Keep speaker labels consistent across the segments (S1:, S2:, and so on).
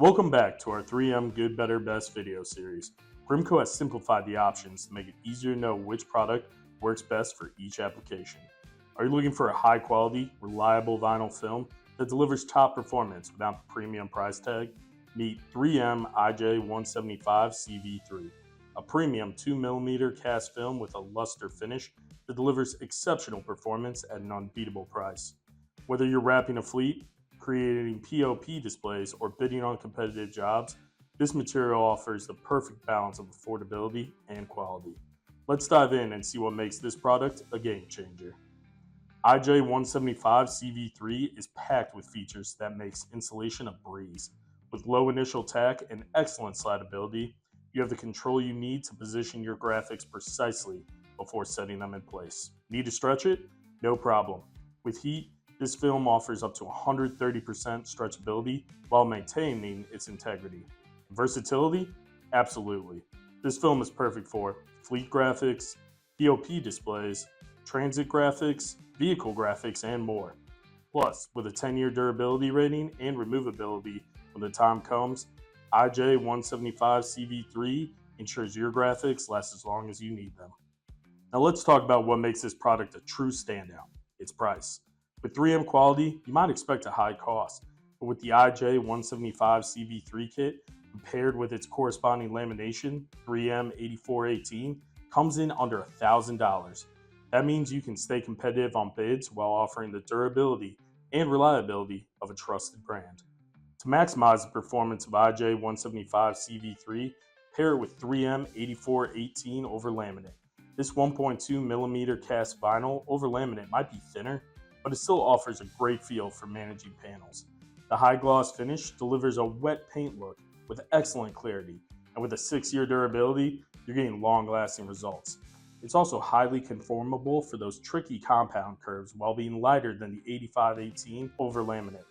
S1: Welcome back to our 3M Good, Better, Best video series. Grimco has simplified the options to make it easier to know which product works best for each application. Are you looking for a high quality, reliable vinyl film that delivers top performance without the premium price tag? Meet 3M IJ175CV3, a premium 2mm cast film with a luster finish that delivers exceptional performance at an unbeatable price. Whether you're wrapping a fleet, creating POP displays, or bidding on competitive jobs, this material offers the perfect balance of affordability and quality. Let's dive in and see what makes this product a game changer. IJ175CV3 is packed with features that makes installation a breeze. With low initial tack and excellent slidability, you have the control you need to position your graphics precisely before setting them in place. Need to stretch it? No problem. With heat, this film offers up to 130% stretchability while maintaining its integrity. Versatility? Absolutely. This film is perfect for fleet graphics, POP displays, transit graphics, vehicle graphics, and more. Plus, with a 10-year durability rating and removability when the time comes, IJ175CV3 ensures your graphics last as long as you need them. Now let's talk about what makes this product a true standout: its price. With 3M quality, you might expect a high cost, but with the IJ175CV3 kit, paired with its corresponding lamination, 3M8418, comes in under $1,000. That means you can stay competitive on bids while offering the durability and reliability of a trusted brand. To maximize the performance of IJ175CV3, pair it with 3M8418 over laminate. This 1.2mm cast vinyl over laminate might be thinner, but it still offers a great feel for managing panels. The high gloss finish delivers a wet paint look with excellent clarity, and with a 6-year durability, you're getting long-lasting results. It's also highly conformable for those tricky compound curves while being lighter than the 8518 over laminate.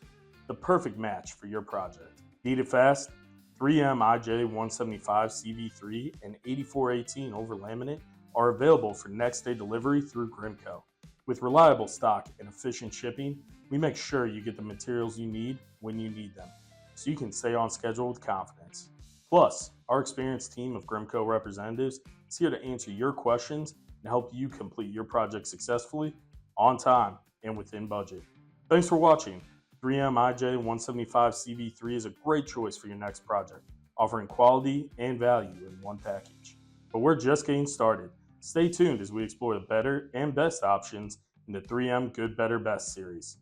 S1: The perfect match for your project. Need it fast? 3M IJ175CV3 and 8418 over laminate are available for next day delivery through Grimco. With reliable stock and efficient shipping, we make sure you get the materials you need when you need them, so you can stay on schedule with confidence. Plus, our experienced team of Grimco representatives is here to answer your questions and help you complete your project successfully, on time, and within budget. Thanks for watching. 3M IJ175CV3 is a great choice for your next project, offering quality and value in one package. But we're just getting started. Stay tuned as we explore the better and best options in the 3M Good, Better, Best series.